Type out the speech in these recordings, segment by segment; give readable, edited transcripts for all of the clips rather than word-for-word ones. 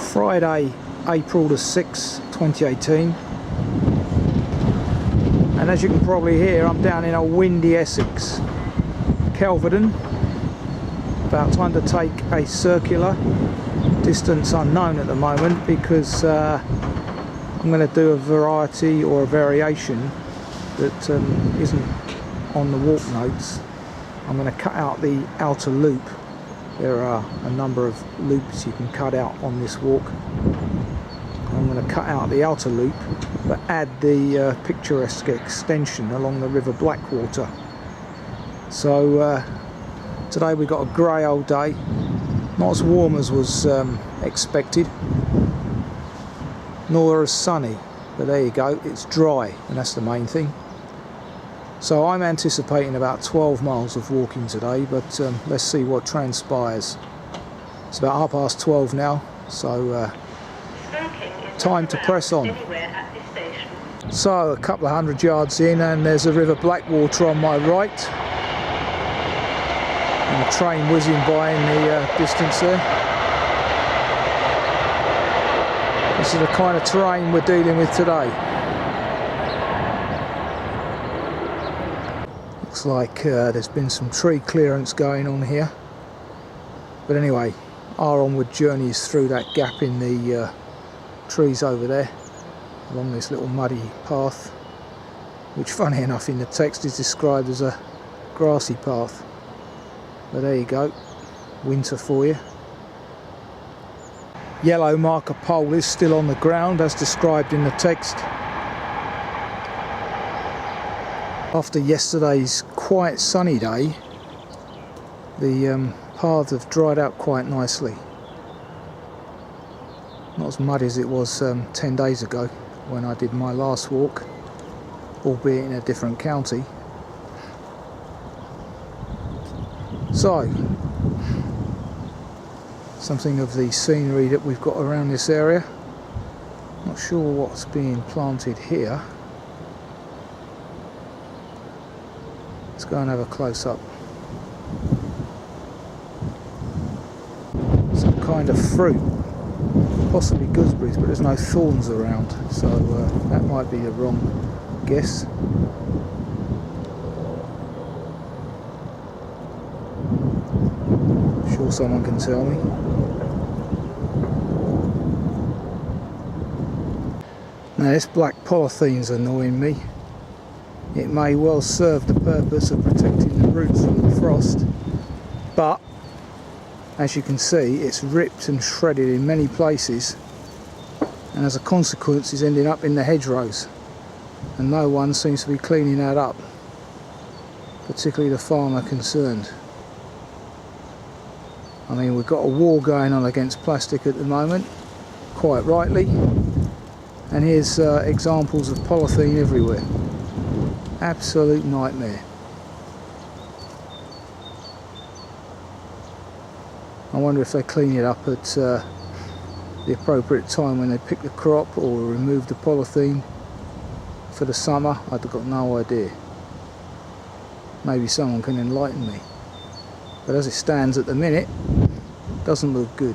Friday, April the 6th, 2018, and as you can probably hear, I'm down in a windy Essex, Kelvedon. About time to take a circular, distance unknown at the moment, because I'm going to do a variety or a variation that isn't on the walk notes. I'm going to cut out the outer loop. There are a number of loops you can cut out on this walk. I'm going to cut out the outer loop but add the picturesque extension along the river Blackwater. So today we've got a grey old day, not as warm as was expected, nor as sunny, but there you go, it's dry, and that's the main thing. So I'm anticipating about 12 miles of walking today, but let's see what transpires. It's about 12:30 now, so time to press on. So a couple of 100 yards in, and there's a river Blackwater on my right, and a train whizzing by in the distance there. This is the kind of terrain we're dealing with today. Looks like there's been some tree clearance going on here, but anyway, our onward journey is through that gap in the trees over there, along this little muddy path, which funny enough in the text is described as a grassy path. But there you go, winter for you. Yellow marker pole is still on the ground as described in the text. After yesterday's quite sunny day, the paths have dried out quite nicely. Not as muddy as it was 10 days ago when I did my last walk, albeit in a different county. So, something of the scenery that we've got around this area. Not sure what's being planted here. Let's go and have a close-up. Some kind of fruit, possibly gooseberries, but there's no thorns around, so that might be the wrong guess. I'm sure someone can tell me. Now this black polythene's annoying me. It may well serve the purpose of protecting the roots from the frost, but as you can see, it's ripped and shredded in many places, and as a consequence is ending up in the hedgerows, and no one seems to be cleaning that up, particularly the farmer concerned. I mean, we've got a war going on against plastic at the moment, quite rightly, and here's examples of polythene everywhere. Absolute nightmare. I wonder if they clean it up at the appropriate time when they pick the crop or remove the polythene for the summer. I've got no idea. Maybe someone can enlighten me. But as it stands at the minute, it doesn't look good.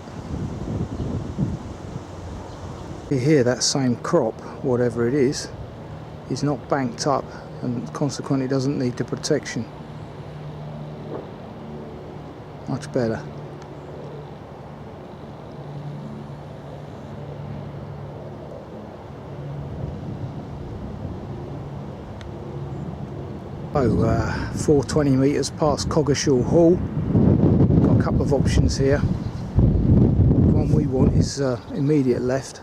Here, that same crop, whatever it is not banked up and consequently doesn't need the protection. Much better. Oh, 420 metres past Coggeshall Hall. Got a couple of options here. The one we want is immediate left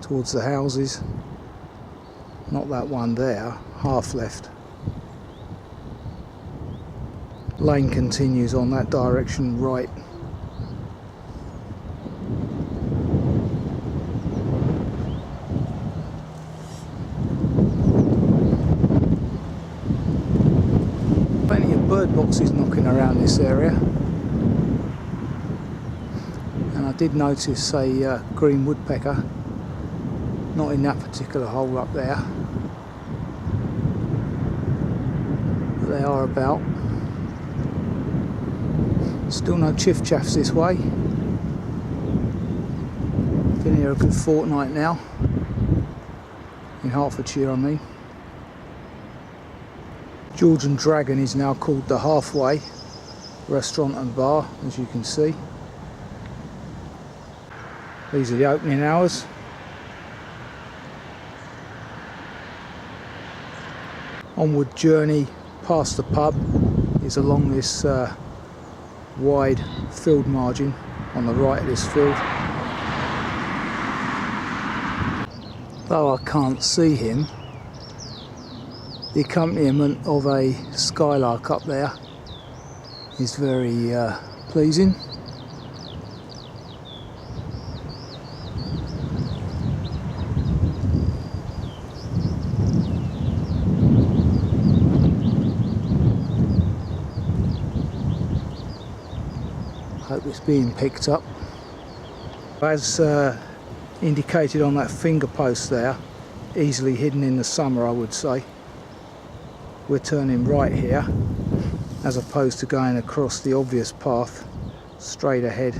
towards the houses. Not that one there, half left. Lane continues on that direction, right. Plenty of bird boxes knocking around this area. And I did notice a green woodpecker, not in that particular hole up there. They are about. Still no chiff chaffs this way. Been here a good fortnight now, in Hertfordshire I mean. George and Dragon is now called the Halfway Restaurant and Bar, as you can see. These are the opening hours. Onward journey past the pub is along this wide field margin on the right of this field. Though I can't see him, the accompaniment of a skylark up there is very pleasing. Hope it's being picked up. As indicated on that finger post there, easily hidden in the summer I would say, we're turning right here as opposed to going across the obvious path straight ahead.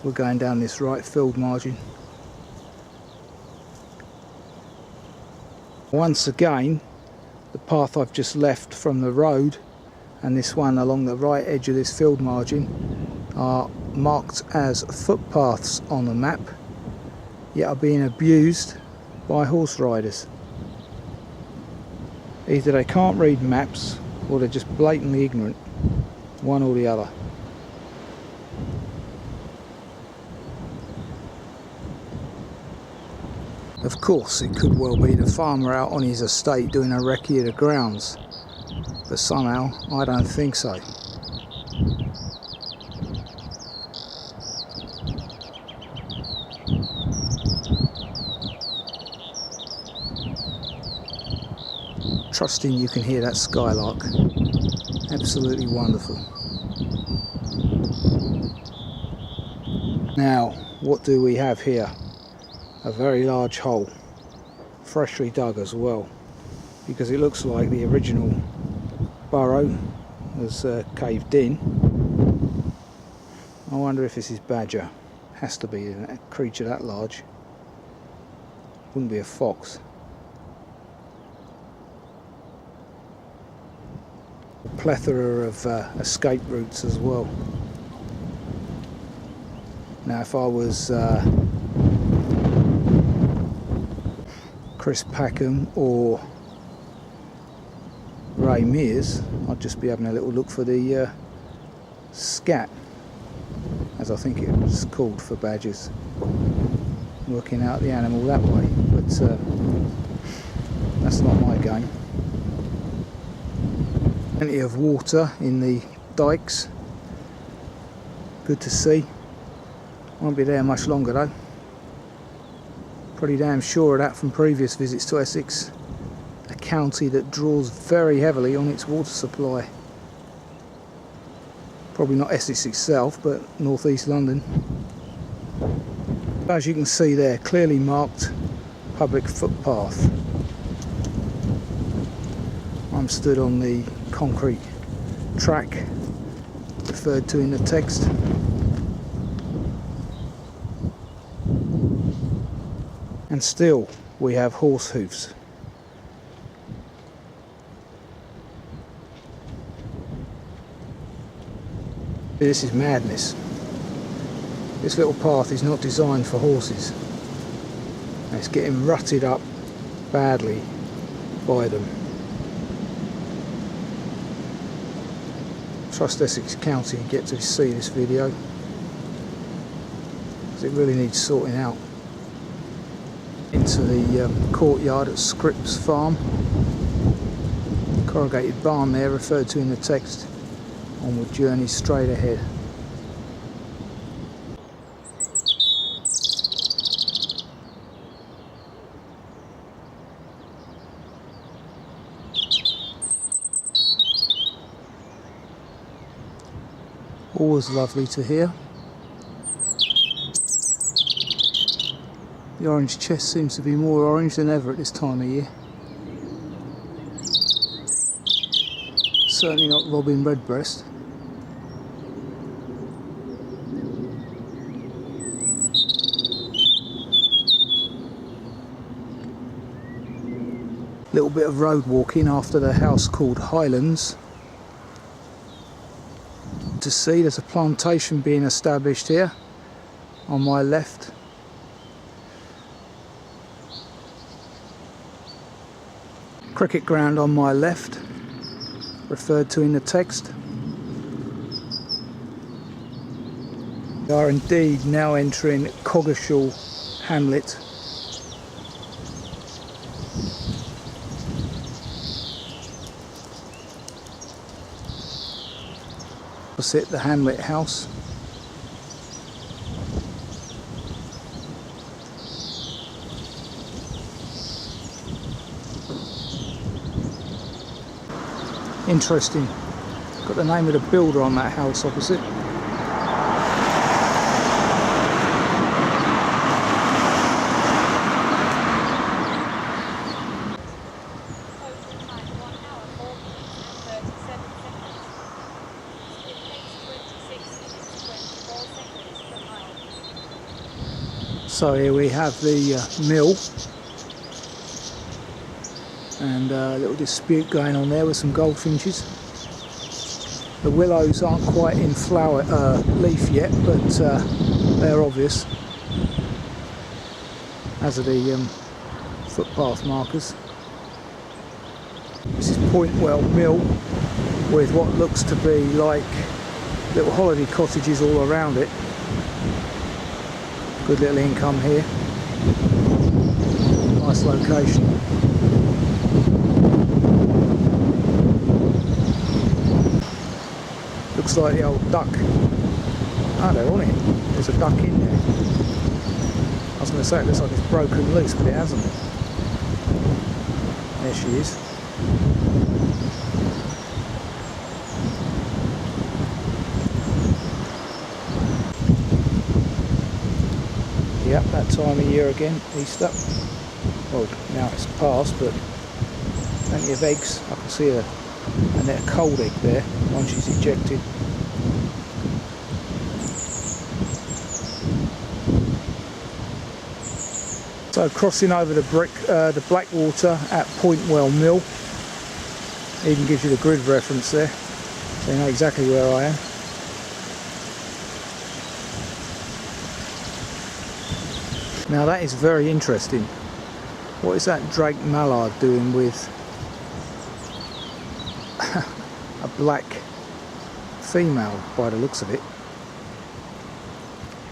We're going down this right field margin. Once again, the path I've just left from the road and this one along the right edge of this field margin are marked as footpaths on the map, yet are being abused by horse riders. Either they can't read maps or they're just blatantly ignorant, one or the other. Of course, it could well be the farmer out on his estate doing a recce of the grounds, but somehow I don't think so. Trusting you can hear that skylark. Absolutely wonderful. Now, what do we have here? A very large hole, freshly dug as well, because it looks like the original burrow was caved in. I wonder if this is badger. Has to be a creature that large. Wouldn't be a fox. A plethora of escape routes as well. Now if I was Chris Packham or Ray Mears, I'd just be having a little look for the scat, as I think it was called for badgers, working out the animal that way, but that's not my game. Plenty of water in the dikes, good to see. Won't be there much longer though. Pretty damn sure of that from previous visits to Essex, a county that draws very heavily on its water supply. Probably not Essex itself, but northeast London. As you can see there, clearly marked public footpath. I'm stood on the concrete track referred to in the text. And still we have horse hooves. This is madness. This little path is not designed for horses. And it's getting rutted up badly by them. Trust Essex County get to see this video, because it really needs sorting out. Into the courtyard at Scripps Farm. Corrugated barn there referred to in the text. Onward journey straight ahead. Always lovely to hear. The orange chest seems to be more orange than ever at this time of year. Certainly not robin redbreast. Little bit of road walking after the house called Highlands. To see there's a plantation being established here on my left. Cricket ground on my left, referred to in the text. We are indeed now entering Coggeshall Hamlet. Opposite the Hamlet house. Interesting. Got the name of the builder on that house opposite. So here we have the mill, and a little dispute going on there with some goldfinches. The willows aren't quite in flower leaf yet, but they're obvious, as are the footpath markers. This is Pointwell Mill, with what looks to be like little holiday cottages all around it. Good little income here. Nice location. Looks like the old duck. Ah, they're on it. There's a duck in there. I was going to say it looks like it's broken loose, but it hasn't. There she is. Yep, that time of year again, Easter. Well, now it's past, but plenty of eggs. I can see a cold egg there, once she's ejected. So crossing over the Blackwater at Pointwell Mill. Even gives you the grid reference there, so you know exactly where I am. Now that is very interesting. What is that drake mallard doing with a black female by the looks of it?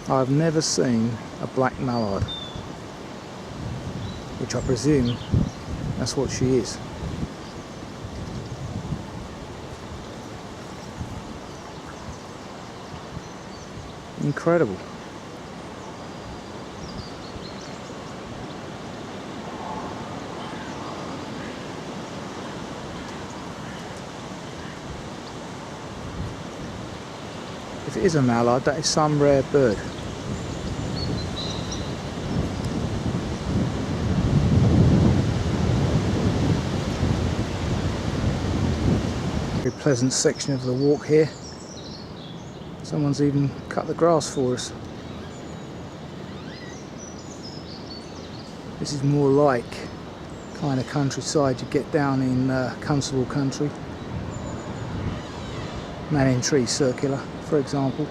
I've never seen a black mallard, which I presume that's what she is. Incredible. If it is a mallard, that is some rare bird. Very pleasant section of the walk here. Someone's even cut the grass for us. This is more like kind of countryside you get down in Constable country. Manning Circular, for example.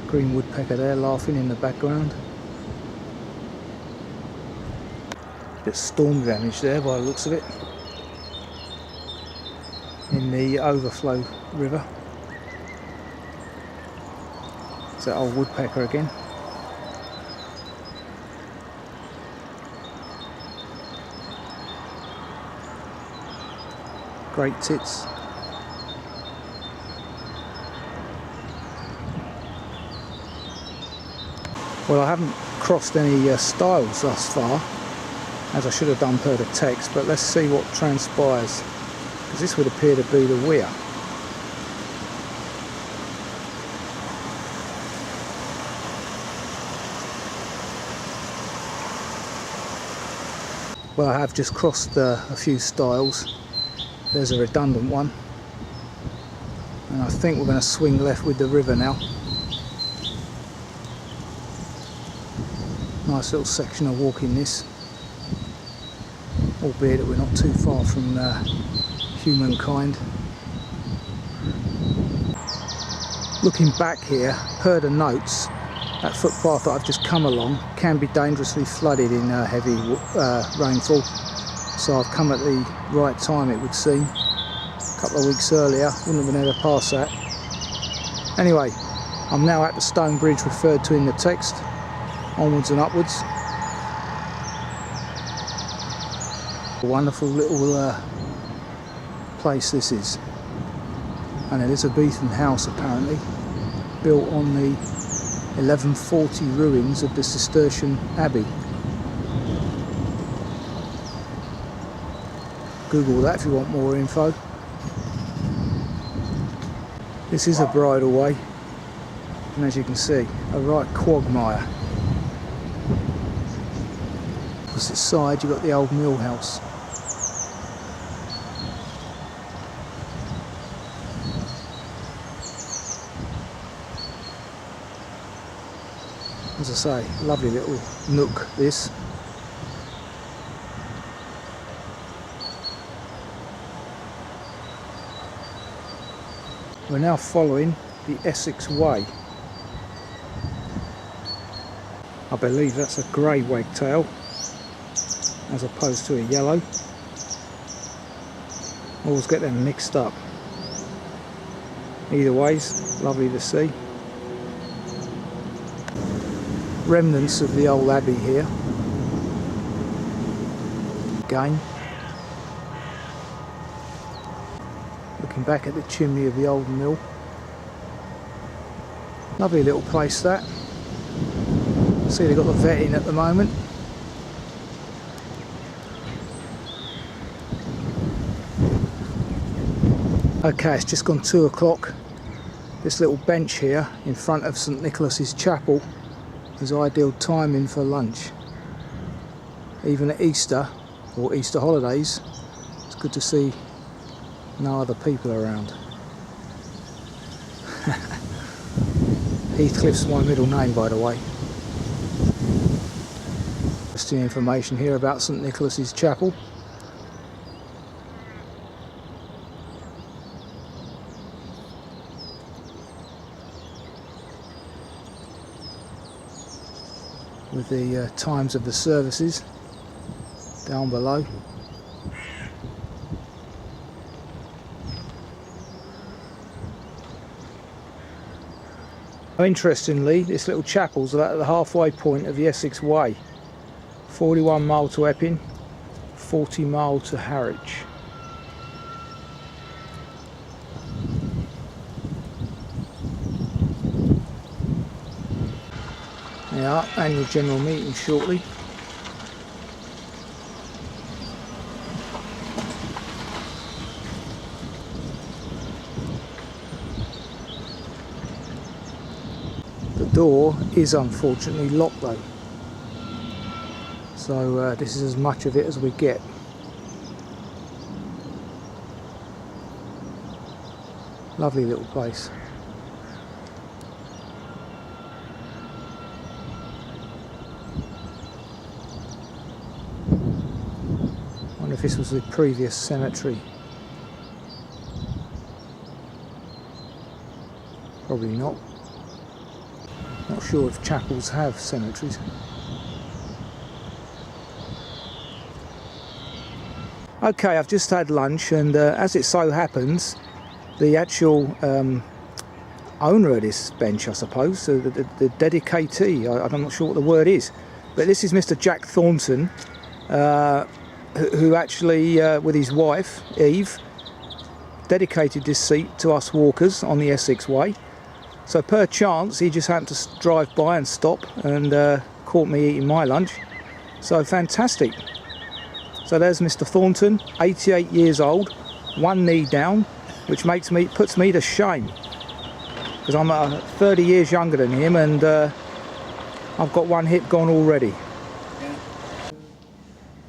Green woodpecker there laughing in the background. Bit of storm damage there by the looks of it, in the overflow river. It's that old woodpecker again. Great tits. Well, I haven't crossed any stiles thus far, as I should have done per the text, but let's see what transpires, because this would appear to be the weir. Well, I have just crossed a few stiles. There's a redundant one, and I think we're going to swing left with the river now. Nice little section of walking this, albeit that we're not too far from humankind. Looking back here, per the notes, that footpath that I've just come along can be dangerously flooded in heavy rainfall. So I've come at the right time, it would seem. A couple of weeks earlier, wouldn't have been able to pass that. Anyway, I'm now at the stone bridge referred to in the text, onwards and upwards. A wonderful little place this is. An Elizabethan house apparently, built on the 1140 ruins of the Cistercian Abbey. Google that if you want more info. This is a bridleway, and as you can see, a right quagmire. Opposite side you've got the old mill house. As I say, lovely little nook this. We're now following the Essex Way. I believe that's a grey wagtail as opposed to a yellow. Always get them mixed up. Either ways, lovely to see. Remnants of the old abbey here. Again. Looking back at the chimney of the old mill. Lovely little place that. See they've got the vet in at the moment. Okay, it's just gone 2 o'clock. This little bench here in front of St. Nicholas's chapel is ideal timing for lunch. Even at Easter or Easter holidays, it's good to see no other people around. Heathcliff's my middle name, by the way. Just the information here about St. Nicholas's chapel. With the times of the services down below. Interestingly, this little chapel's about at the halfway point of the Essex Way. 41 mile to Epping, 40 mile to Harwich. Yeah, annual general meeting shortly. The door is unfortunately locked though, so this is as much of it as we get. Lovely little place. Wonder if this was the previous cemetery. Probably not. Not sure if chapels have cemeteries. Okay, I've just had lunch, and as it so happens, the actual owner of this bench, I suppose, so the dedicatee, I'm not sure what the word is, but this is Mr. Jack Thornton, who actually, with his wife, Eve, dedicated this seat to us walkers on the Essex Way. So per chance, he just happened to drive by and stop and caught me eating my lunch. So fantastic. So there's Mr. Thornton, 88 years old, one knee down, which puts me to shame. Because I'm 30 years younger than him, and I've got one hip gone already.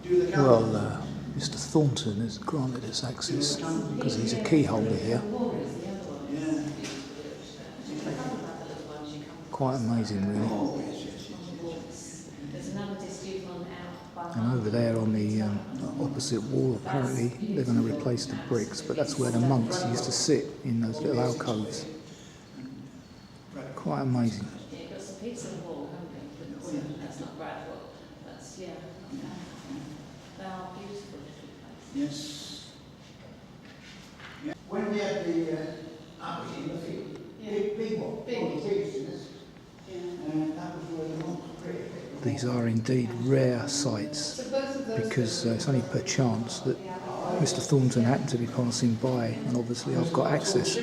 Well, Mr. Thornton has granted us access because he's a key holder here. Quite amazing, really. And over there on the opposite wall, apparently they're going to replace the bricks, but that's where the monks used to sit, in those little alcoves. Quite amazing. Yeah, you've got some pizza wall, haven't you? That's not Bradwell. That's, yeah. They are beautiful little places. Yes. Yeah. When they had the abbey in the field, big one, big business, and that was where the monks prayed. These are indeed rare sights, because it's only per chance that Mr. Thornton happened to be passing by, and obviously I've got access.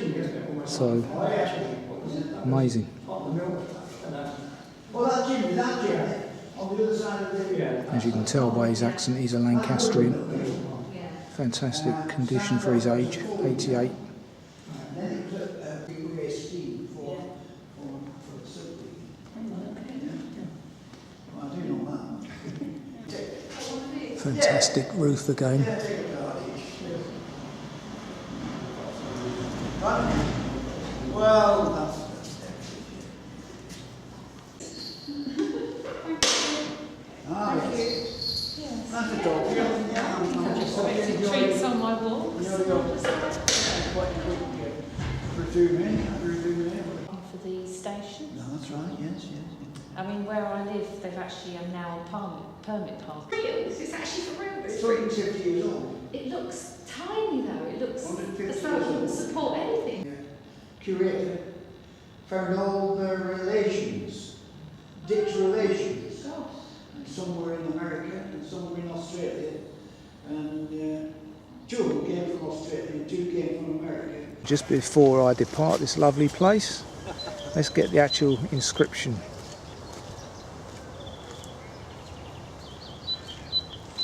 So, amazing. As you can tell by his accent, he's a Lancastrian. Fantastic condition for his age, 88. Fantastic roof again. Well, that's that's a dog. Treats on my walks. For the station. No, that's right, yes. I mean, where I live, they've actually now a permit park. Reals? It's actually for real. It's 150 years old. It looks tiny though. It looks 150 as though it wouldn't support anything. Yeah. Curator found all their relations, Dick's relations, and some were in America and some were in Australia, and 2 came from Australia and 2 came from America. Just before I depart this lovely place, let's get the actual inscription.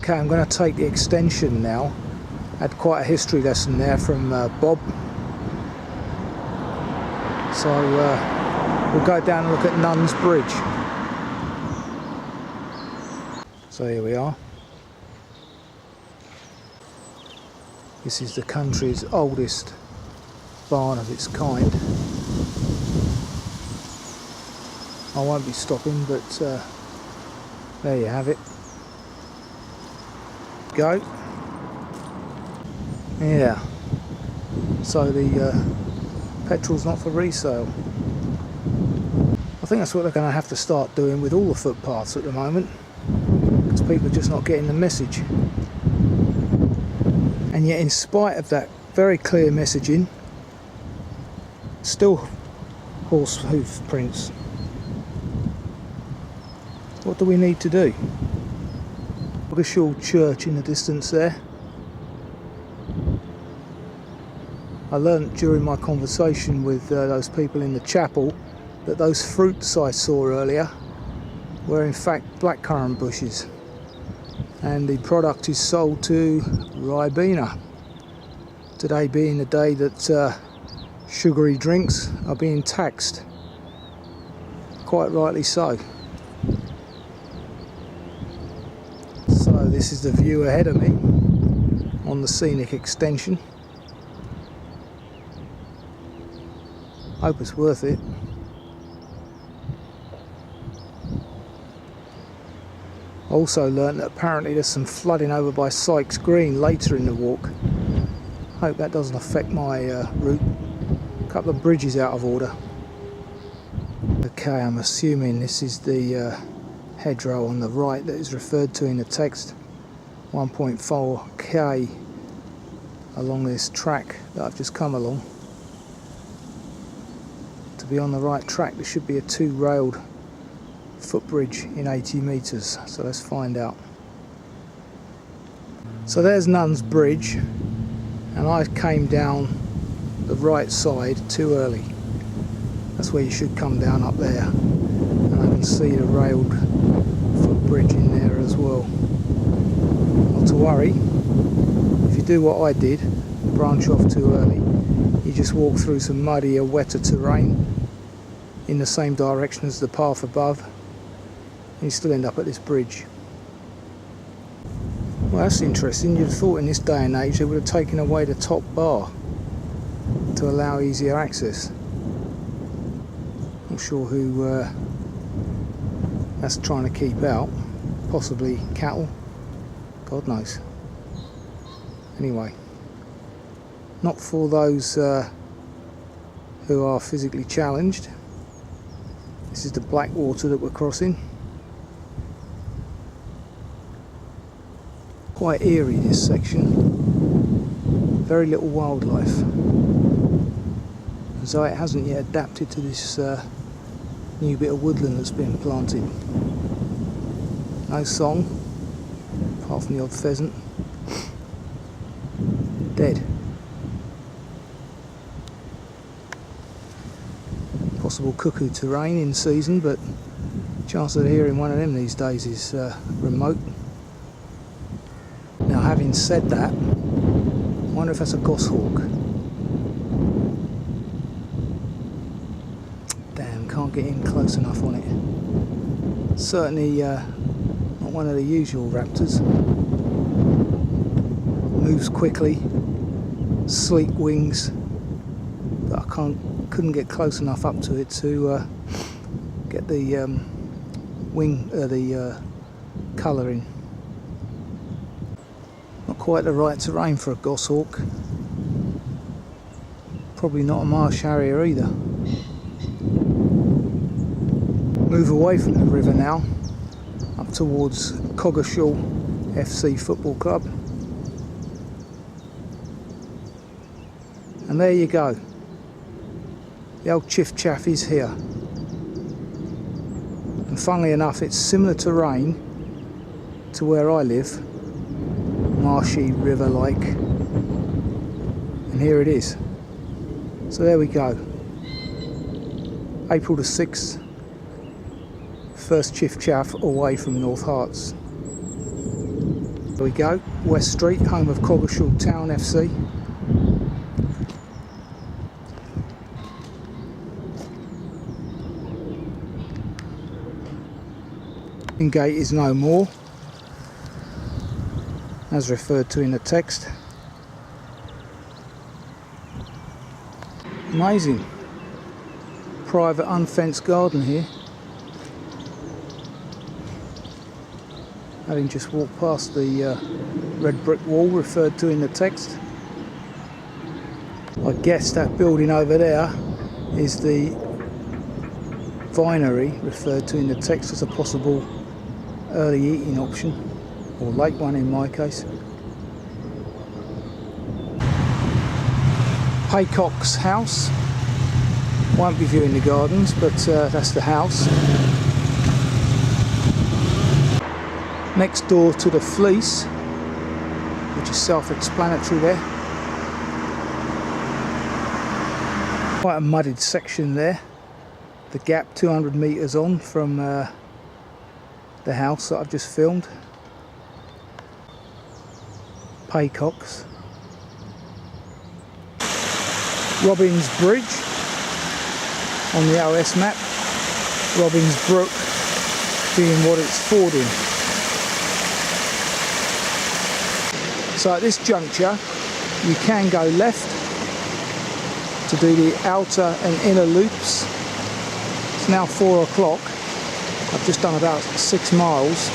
Okay, I'm going to take the extension now. Had quite a history lesson there from Bob. So we'll go down and look at Nunn's Bridge. So here we are. This is the country's oldest barn of its kind. I won't be stopping, but there you have it. Go. Yeah. So the petrol's not for resale. I think that's what they're going to have to start doing with all the footpaths at the moment, because people are just not getting the message. And yet, in spite of that very clear messaging, still horse hoof prints. What do we need to do? Coggeshall Church in the distance there. I learnt during my conversation with those people in the chapel that those fruits I saw earlier were in fact blackcurrant bushes, and the product is sold to Ribena. Today being the day that sugary drinks are being taxed, quite rightly so. So this is the view ahead of me on the scenic extension. Hope it's worth it. Also learnt that apparently there's some flooding over by Sykes Green later in the walk. Hope that doesn't affect my route. A couple of bridges out of order. Okay, I'm assuming this is the hedgerow on the right that is referred to in the text. 1.4k along this track that I've just come along. To be on the right track, there should be a 2-railed footbridge in 80 metres, so let's find out. So there's Nunn's Bridge, and I came down the right side too early. That's where you should come down, up there, and I can see the railed footbridge in there as well. Not to worry, if you do what I did, branch off too early, you just walk through some muddier, wetter terrain in the same direction as the path above, and you still end up at this bridge. Well, that's interesting. You'd have thought in this day and age they would have taken away the top bar to allow easier access. Not sure who that's trying to keep out. Possibly cattle. God knows. Anyway, not for those who are physically challenged. This is the Blackwater that we're crossing. Quite eerie, this section. Very little wildlife. And so it hasn't yet adapted to this new bit of woodland that's been planted. No song, apart from the odd pheasant. Dead. Possible cuckoo terrain in season, but chance of hearing one of them these days is remote. Now, having said that, I wonder if that's a goshawk. Damn, can't get in close enough on it. Certainly not one of the usual raptors. Moves quickly, sleek wings, but I couldn't get close enough up to it to get the colour in. Not quite the right terrain for a goshawk. Probably not a marsh harrier either. Move away from the river now, up towards Coggeshall FC Football Club. And there you go. The old Chiff Chaff is here. And funnily enough, it's similar terrain to where I live. Marshy, river-like. And here it is. So there we go. April the 6th. First Chiff Chaff away from North Harts. There we go. West Street, home of Coggeshall Town FC. Gate is no more, as referred to in the text. Amazing. Private unfenced garden here. Having just walked past the red brick wall referred to in the text. I guess that building over there is the vinery referred to in the text as a possible early eating option, or late one in my case. Haycock's house. Won't be viewing the gardens, but that's the house. Next door to the Fleece, which is self-explanatory there. Quite a mudded section there. The gap 200 metres on from the house that I've just filmed. Paycocks. Robins Bridge on the OS map. Robins Brook being what it's fording. So at this juncture you can go left to do the outer and inner loops. It's now 4 o'clock. I've just done about 6 miles,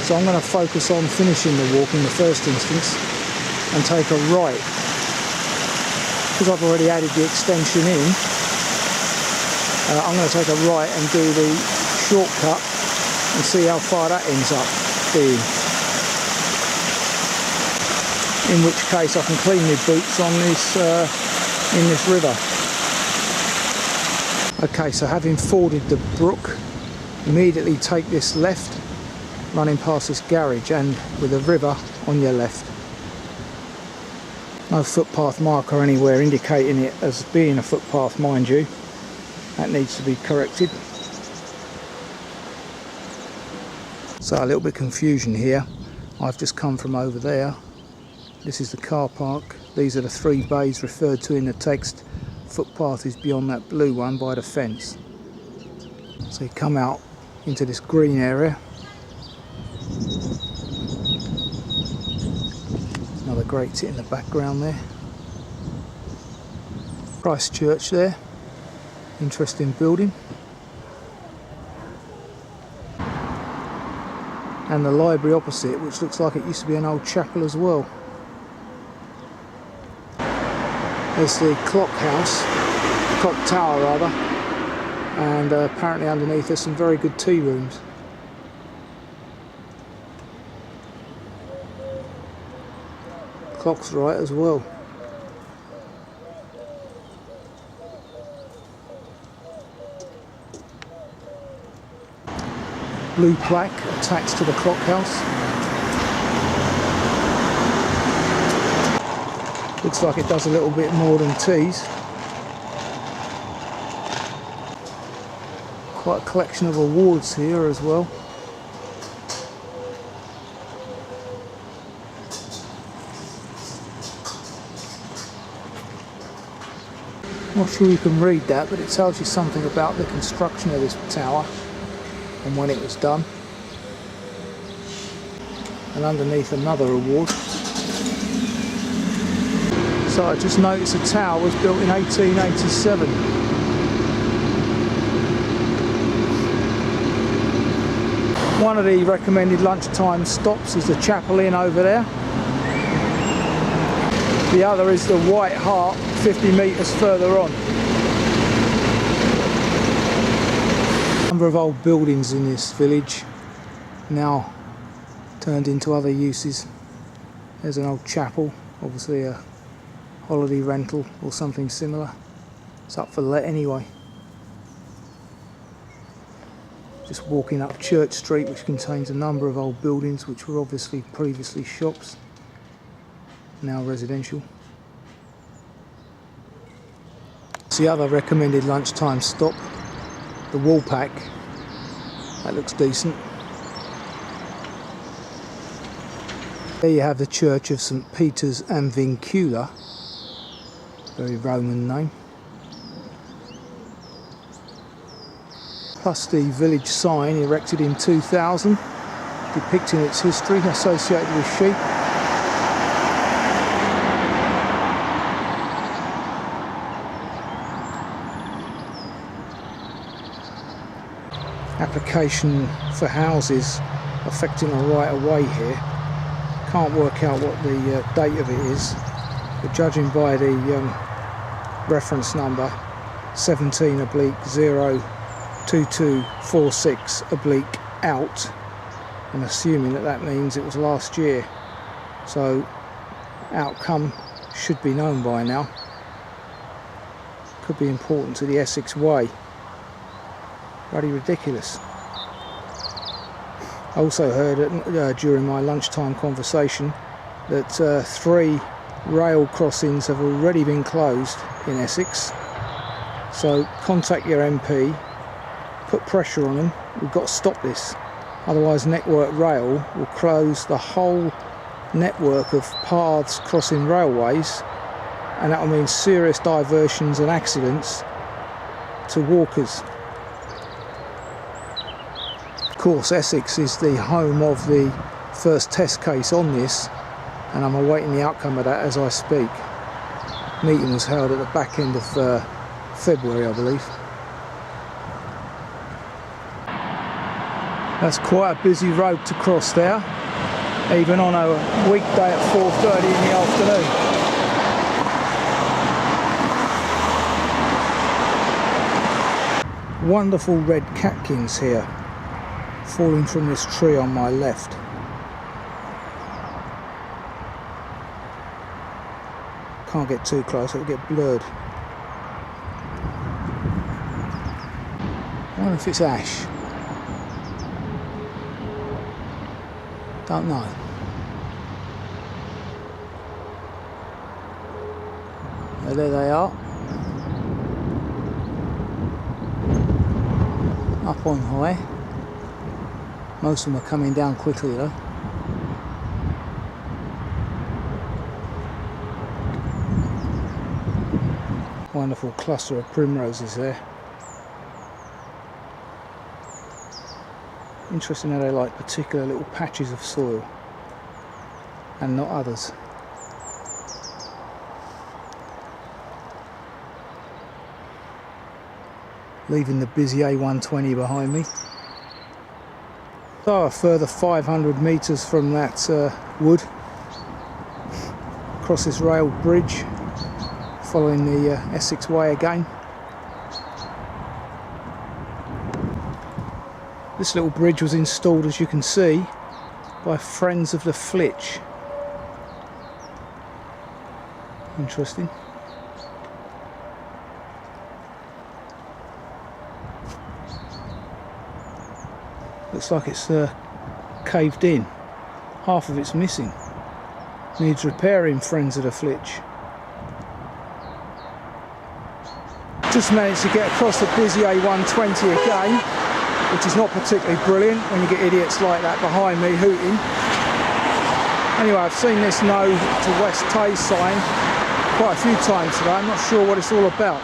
so I'm going to focus on finishing the walk in the first instance and take a right. Because I've already added the extension in, I'm going to take a right and do the shortcut and see how far that ends up being. In which case I can clean my boots on this in this river. Okay, so having forded the brook, immediately take this left, running past this garage, and with a river on your left. No footpath marker anywhere indicating it as being a footpath, mind you. That needs to be corrected. So a little bit of confusion here. I've just come from over there. This is the car park. These are the 3 bays referred to in the text. Footpath is beyond that blue one by the fence. So you come out into this green area. Another great tit in the background there. Christ Church there. Interesting building. and the library opposite, which looks like it used to be an old chapel as well. There's the clock house, clock tower rather, and apparently underneath there's some very good tea rooms. Clock's right as well. Blue plaque attached to the clock house. Looks like it does a little bit more than teas. Quite a collection of awards here as well. Not sure you can read that, but it tells you something about the construction of this tower and when it was done. And underneath another award. So I just noticed the tower was built in 1887. One of the recommended lunchtime stops is the Chapel Inn over there. The other is the White Hart, 50 metres further on. A number of old buildings in this village now turned into other uses. There's an old chapel, obviously a holiday rental or something similar. It's up for let anyway. Just walking up Church Street, which contains a number of old buildings which were obviously previously shops, now residential. It's the other recommended lunchtime stop, the Woolpack. That looks decent. There you have the church of St. Peter's and Vincula, very Roman name. Plus the village sign erected in 2000, depicting its history associated with sheep. Application for houses affecting a right of way here. Can't work out what the date of it is, but judging by the reference number 17/02246/out, I'm assuming that means it was last year, so outcome should be known by now. Could be important to the Essex way. Bloody ridiculous. I also heard during my lunchtime conversation that 3 rail crossings have already been closed in Essex. So contact your MP, put pressure on them. We've got to stop this. Otherwise Network Rail will close the whole network of paths crossing railways, and that will mean serious diversions and accidents to walkers. Of course, Essex is the home of the first test case on this, and I'm awaiting the outcome of that as I speak. Meeting was held at the back end of February, I believe. That's quite a busy road to cross there, even on a weekday at 4:30 in the afternoon. Wonderful red catkins here, falling from this tree on my left. Can't get too close, it'll get blurred. I wonder if it's ash. Don't know. There they are. Up on high. Most of them are coming down quickly though. Wonderful cluster of primroses there. Interesting how they like particular little patches of soil and not others. Leaving the busy A120 behind me. So a further 500 metres from that wood, across this rail bridge, following the Essex way again. This little bridge was installed, as you can see, by Friends of the Flitch. Interesting. Looks like it's caved in. Half of it's missing. Needs repairing, Friends of the Flitch. Just managed to get across the busy A120 again, which is not particularly brilliant when you get idiots like that behind me hooting. Anyway, I've seen this no to West Tay sign quite a few times today. I'm not sure what it's all about.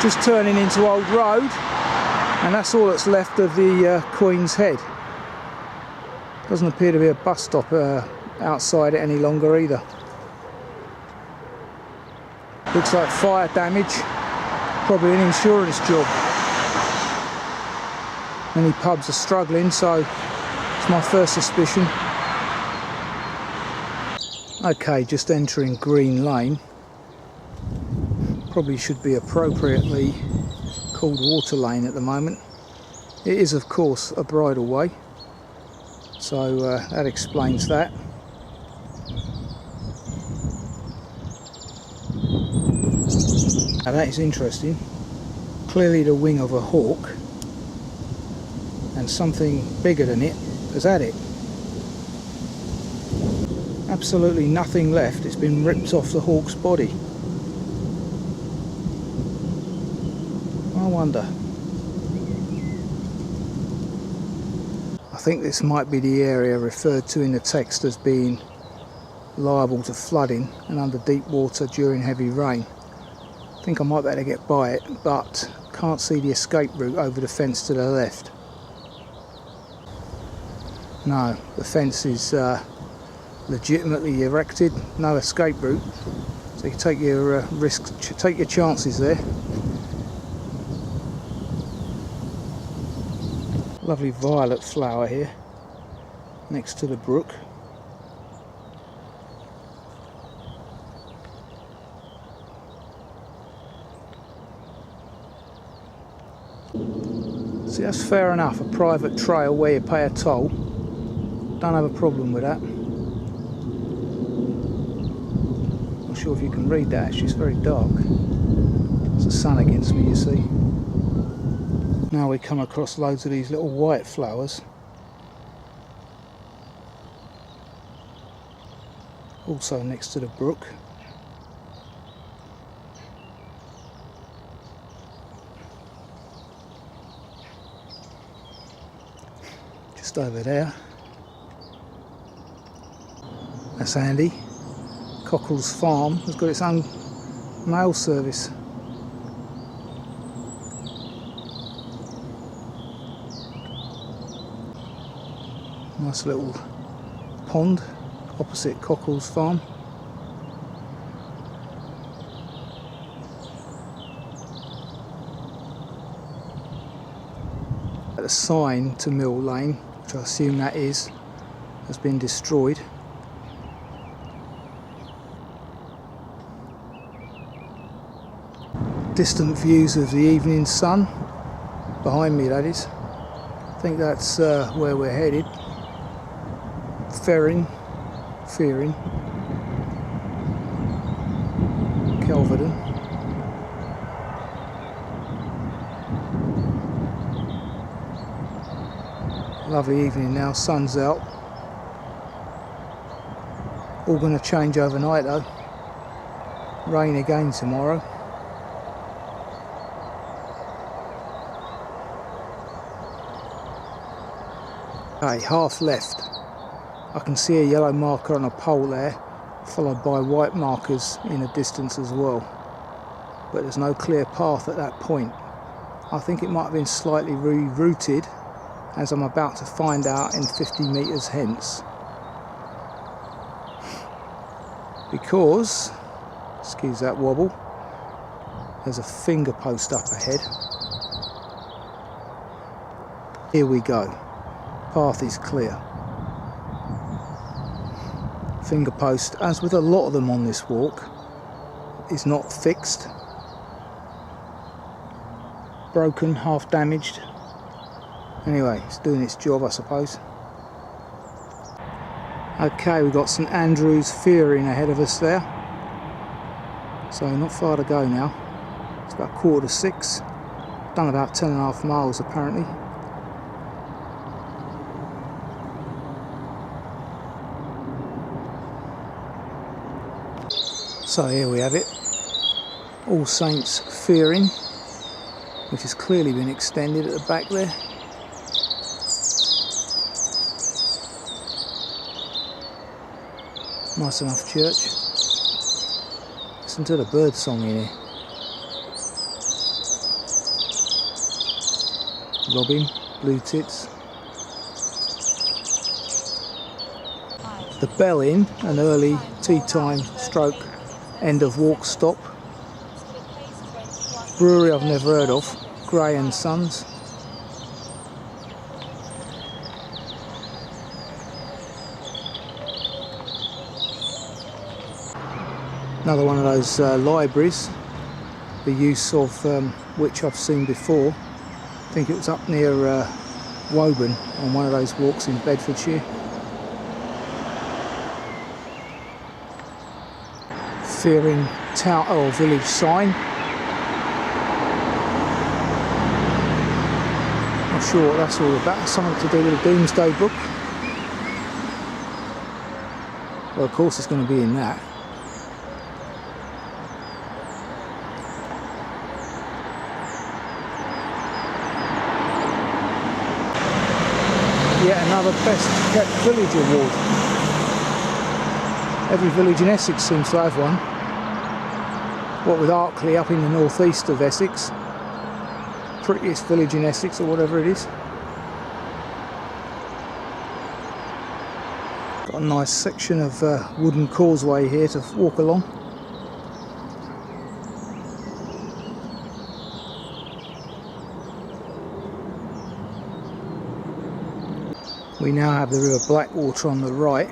Just turning into Old Road, and that's all that's left of the Queen's Head. Doesn't appear to be a bus stop outside it any longer either. Looks like fire damage, probably an insurance job. Many pubs are struggling, so it's my first suspicion. Okay, just entering Green Lane. Probably should be appropriately called Water Lane at the moment. It is, of course, a bridleway, so that explains that. Now that is interesting. Clearly the wing of a hawk, and something bigger than it has had it. Absolutely nothing left. It's been ripped off the hawk's body. I wonder. I think this might be the area referred to in the text as being liable to flooding and under deep water during heavy rain. I think I might be able to get by it, but can't see the escape route over the fence to the left. No, the fence is legitimately erected, no escape route, so you take your risks, take your chances there. Lovely violet flower here next to the brook. See, that's fair enough, a private trail where you pay a toll. Don't have a problem with that. Not sure if you can read that, actually, it's very dark. There's the sun against me, you see. Now we come across loads of these little white flowers. Also next to the brook. Just over there. That's handy. Coggeshall's farm has got its own mail service. Nice little pond opposite Coggeshall's farm. The sign to Mill Lane, which I assume that is, has been destroyed. Distant views of the evening sun behind me, that is. I think that's where we're headed. Feering, Kelvedon. Lovely evening now, sun's out. All going to change overnight though. Rain again tomorrow. Okay, half left. I can see a yellow marker on a pole there, followed by white markers in the distance as well. But there's no clear path at that point. I think it might have been slightly rerouted, as I'm about to find out in 50 metres hence. Because, excuse that wobble, there's a finger post up ahead. Here we go. Path is clear. Finger post, as with a lot of them on this walk, is not fixed. Broken, half damaged. Anyway, it's doing its job, I suppose. Okay, we've got St Andrew's Feering ahead of us there. So not far to go now. It's about 5:45. Done about 10.5 miles apparently. So here we have it. All Saints Feering, which has clearly been extended at the back there. Nice enough church. Listen to the bird song in here. Robin, blue tits. The Bell Inn, an early tea time stroke end of walk stop. Brewery I've never heard of, Gray and Sons. Another one of those libraries, the use of which I've seen before. I think it was up near Woburn on one of those walks in Bedfordshire. Feering town or village sign. Not sure what that's all about. Something to do with the Doomsday Book. Well, of course it's going to be in that. Yet another Best Kept Village award. Every village in Essex seems to have one. What with Arkley up in the northeast of Essex. Prettiest village in Essex or whatever it is. Got a nice section of wooden causeway here to walk along. We now have the River Blackwater on the right,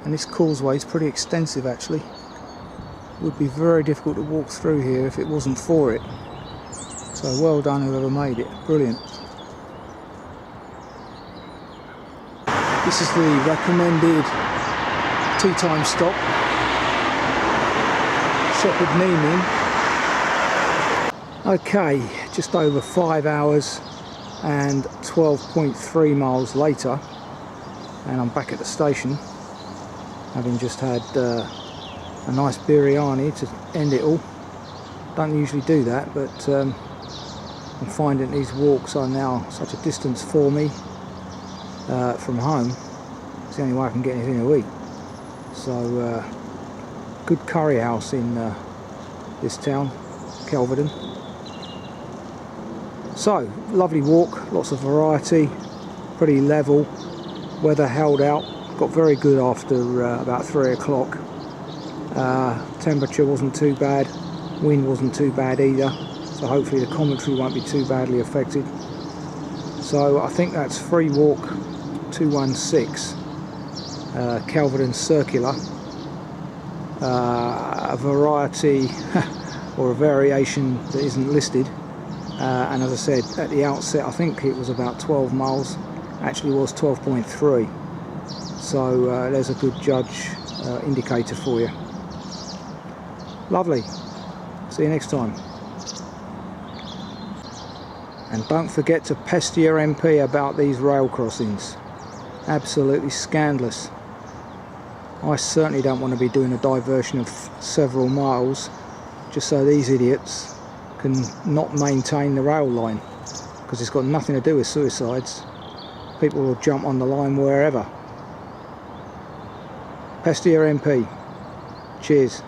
and this causeway is pretty extensive actually. It would be very difficult to walk through here if it wasn't for it. So well done whoever made it, brilliant. This is the recommended tea time stop, Shepherd Neame. Okay, just over 5 hours and 12.3 miles later, and I'm back at the station, having just had a nice biryani to end it all. Don't usually do that, but I'm finding these walks are now such a distance for me from home. It's the only way I can get anything to eat. So good curry house in this town, Kelvedon. So, lovely walk, lots of variety, pretty level, weather held out, got very good after about 3 o'clock. Temperature wasn't too bad, wind wasn't too bad either, so hopefully the commentary won't be too badly affected. So I think that's free walk 216, Kelvedon Circular, a variety or a variation that isn't listed. And as I said at the outset, I think it was about 12 miles, actually was 12.3, so there's a good judge indicator for you. Lovely, see you next time. And don't forget to pester your MP about these rail crossings, absolutely scandalous. I certainly don't want to be doing a diversion of several miles just so these idiots can not maintain the rail line, because it's got nothing to do with suicides. People will jump on the line wherever. Pester your MP. Cheers.